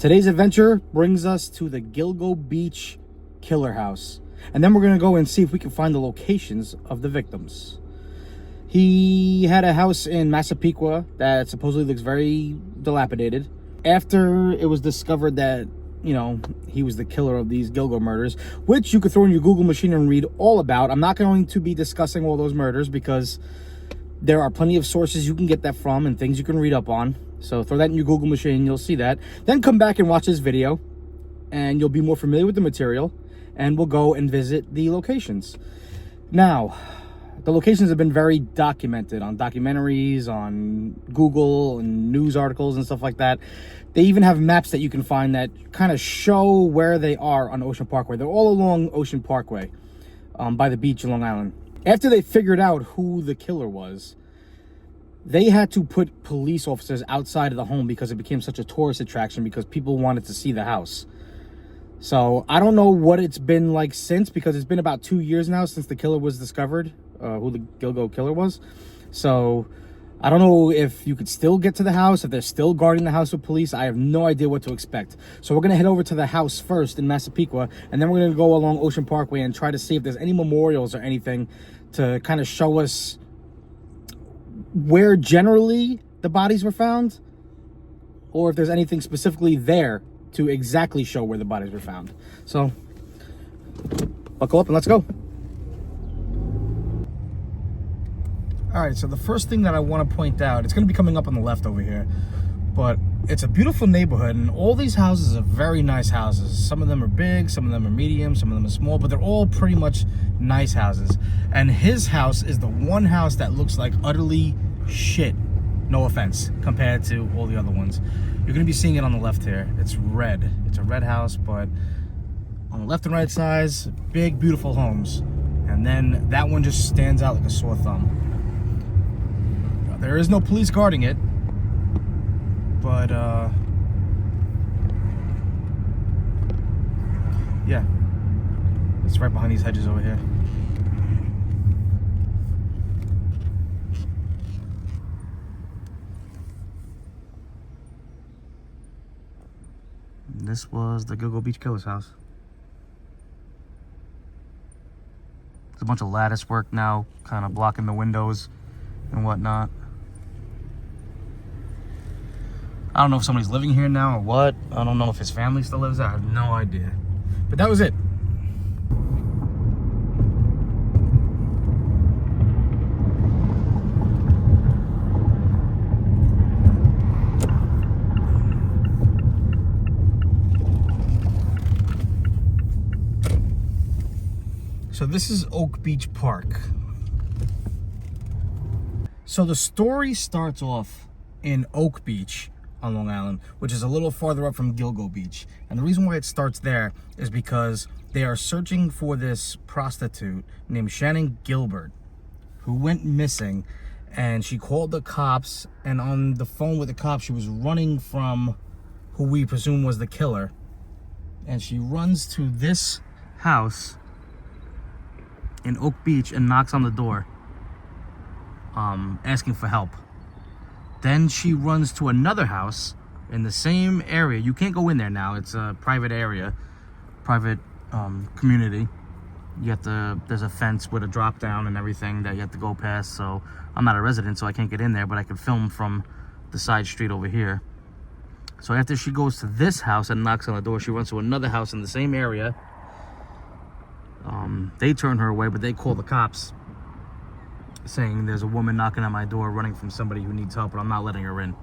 Today's adventure brings us to the Gilgo Beach killer house. And then we're going to go and see if we can find the locations of the victims. He had a house in Massapequa that supposedly looks very dilapidated. After it was discovered that, you know, he was the killer of these Gilgo murders, which you could throw in your Google machine and read all about. I'm not going to be discussing all those murders because there are plenty of sources you can get that from and things you can read up on. So throw that in your Google machine, you'll see that. Then come back and watch this video and you'll be more familiar with the material, and we'll go and visit the locations. Now, the locations have been very documented on documentaries, on Google and news articles and stuff like that. They even have maps that you can find that kind of show where they are on Ocean Parkway. They're all along Ocean Parkway by the beach in Long Island. After they figured out who the killer was, they had to put police officers outside of the home because it became such a tourist attraction because people wanted to see the house. So I don't know what it's been like since, because it's been about 2 years now since the killer was discovered, who the Gilgo killer was. So I don't know if you could still get to the house, if they're still guarding the house with police. I have no idea what to expect. So we're going to head over to the house first in Massapequa, and then we're going to go along Ocean Parkway and try to see if there's any memorials or anything to kind of show us where generally the bodies were found, or if there's anything specifically there to exactly show where the bodies were found. So buckle up and let's go. All right, so the first thing that I want to point out, it's going to be coming up on the left over here, but it's a beautiful neighborhood, and all these houses are very nice houses. Some of them are big, some of them are medium, some of them are small, but they're all pretty much nice houses. And his house is the one house that looks like utterly shit, no offense, compared to all the other ones. You're going to be seeing it on the left here. It's red. It's a red house, but on the left and right sides, big, beautiful homes. And then that one just stands out like a sore thumb. There is no police guarding it, but yeah, it's right behind these hedges over here. This was the Gilgo Beach killer's house. There's a bunch of lattice work now, kind of blocking the windows and whatnot. I don't know if somebody's living here now or what. I don't know if his family still lives there. I have no idea. But that was it. So this is Oak Beach Park. So the story starts off in Oak Beach on Long Island, which is a little farther up from Gilgo Beach. And the reason why it starts there is because they are searching for this prostitute named Shannon Gilbert, who went missing, and she called the cops, and on the phone with the cops, she was running from who we presume was the killer. And she runs to this house in Oak Beach and knocks on the door, asking for help. Then she runs to another house in the same area. You can't go in there now. It's a private area, private community. You have to, there's a fence with a drop down and everything that you have to go past. So I'm not a resident, so I can't get in there, but I can film from the side street over here. So after she goes to this house and knocks on the door, she runs to another house in the same area. They turn her away, but they call the cops, saying there's a woman knocking on my door running from somebody who needs help, but I'm not letting her in.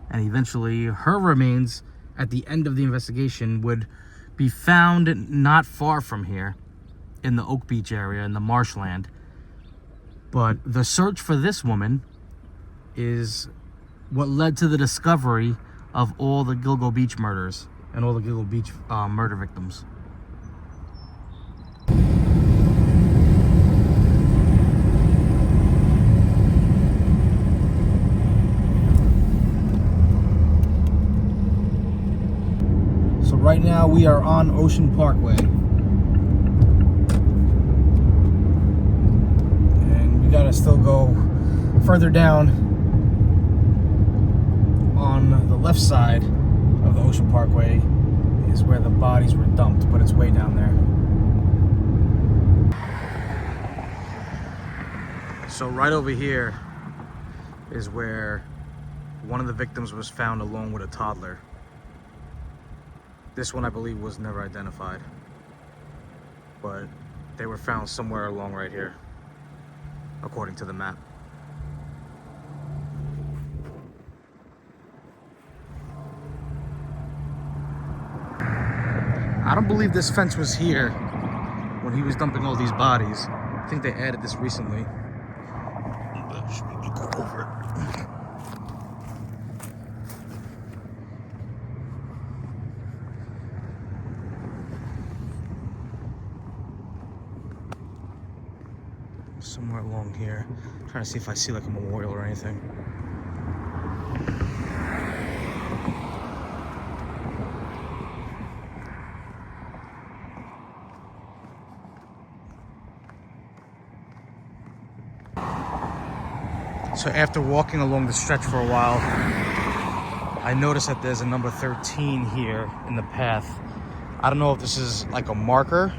And eventually her remains at the end of the investigation would be found not far from here in the Oak Beach area, in the marshland. But the search for this woman is what led to the discovery of all the Gilgo Beach murders and all the Gilgo Beach murder victims. Right now we are on Ocean Parkway, and we gotta still go further down on the left side of the Ocean Parkway is where the bodies were dumped, but it's way down there. So right over here is where one of the victims was found along with a toddler. This one, I believe, was never identified, but they were found somewhere along right here, according to the map. I don't believe this fence was here when he was dumping all these bodies. I think they added this recently. Should we go over it? Somewhere along here. I'm trying to see if I see like a memorial or anything. So after walking along the stretch for a while, I noticed that there's a number 13 here in the path. I don't know if this is like a marker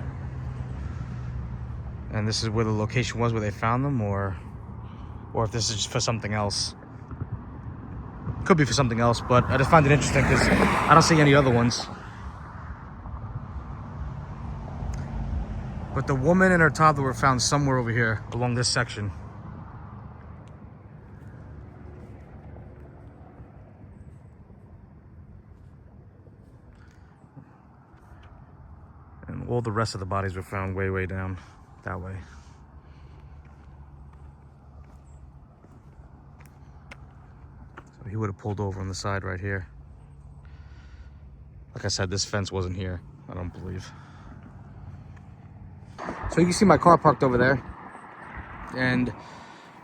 and this is where the location was where they found them, or if this is just for something else. Could be for something else, but I just find it interesting because I don't see any other ones. But the woman and her toddler were found somewhere over here along this section. And all the rest of the bodies were found way down that way. So he would have pulled over on the side right here. Like I said, this fence wasn't here, I don't believe. So you can see my car parked over there. And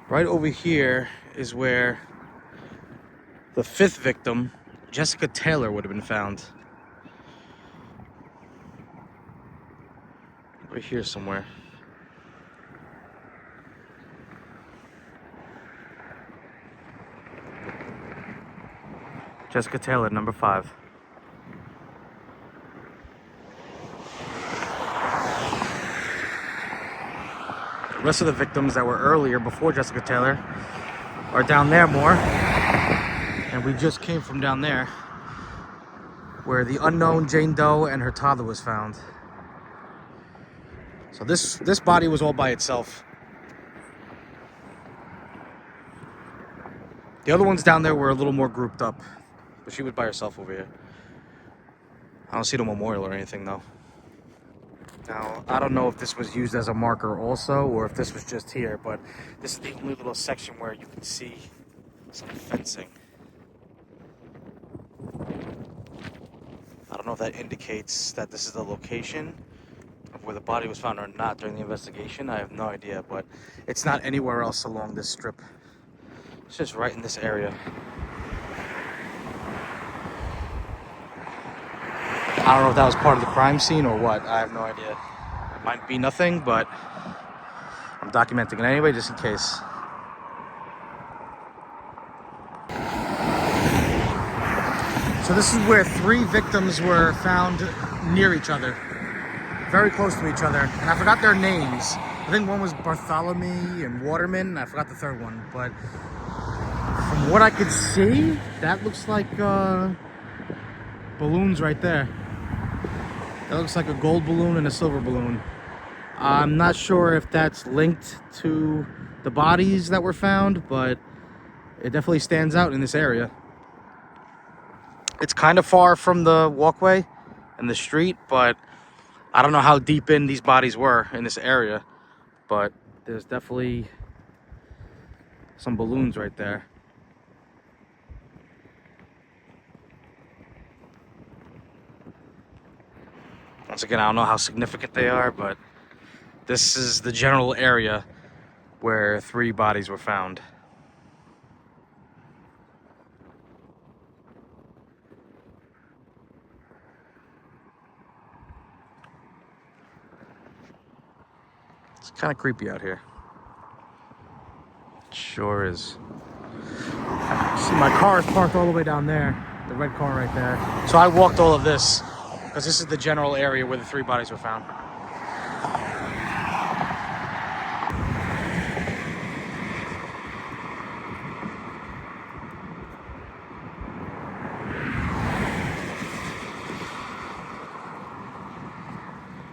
right over here is where the 5th victim, Jessica Taylor, would have been found. Right here somewhere. Jessica Taylor, number 5. The rest of the victims that were earlier, before Jessica Taylor, are down there more. And we just came from down there, where the unknown Jane Doe and her toddler was found. So this body was all by itself. The other ones down there were a little more grouped up, but she was by herself over here. I don't see the memorial or anything though. Now, I don't know if this was used as a marker also, or if this was just here, but this is the only little section where you can see some fencing. I don't know if that indicates that this is the location of where the body was found or not during the investigation. I have no idea, but it's not anywhere else along this strip. It's just right in this area. I don't know if that was part of the crime scene or what. I have no idea. It might be nothing, but I'm documenting it anyway, just in case. So this is where 3 victims were found near each other. Very close to each other, and I forgot their names. I think one was Bartholomew and Waterman, and I forgot the third one, but from what I could see, that looks like balloons right there. That looks like a gold balloon and a silver balloon. I'm not sure if that's linked to the bodies that were found, but it definitely stands out in this area. It's kind of far from the walkway and the street, but I don't know how deep in these bodies were in this area, but there's definitely some balloons right there. Once again, I don't know how significant they are, but this is the general area where 3 bodies were found. It's kind of creepy out here. It sure is. See, my car is parked all the way down there. The red car right there. So I walked all of this because this is the general area where the 3 bodies were found.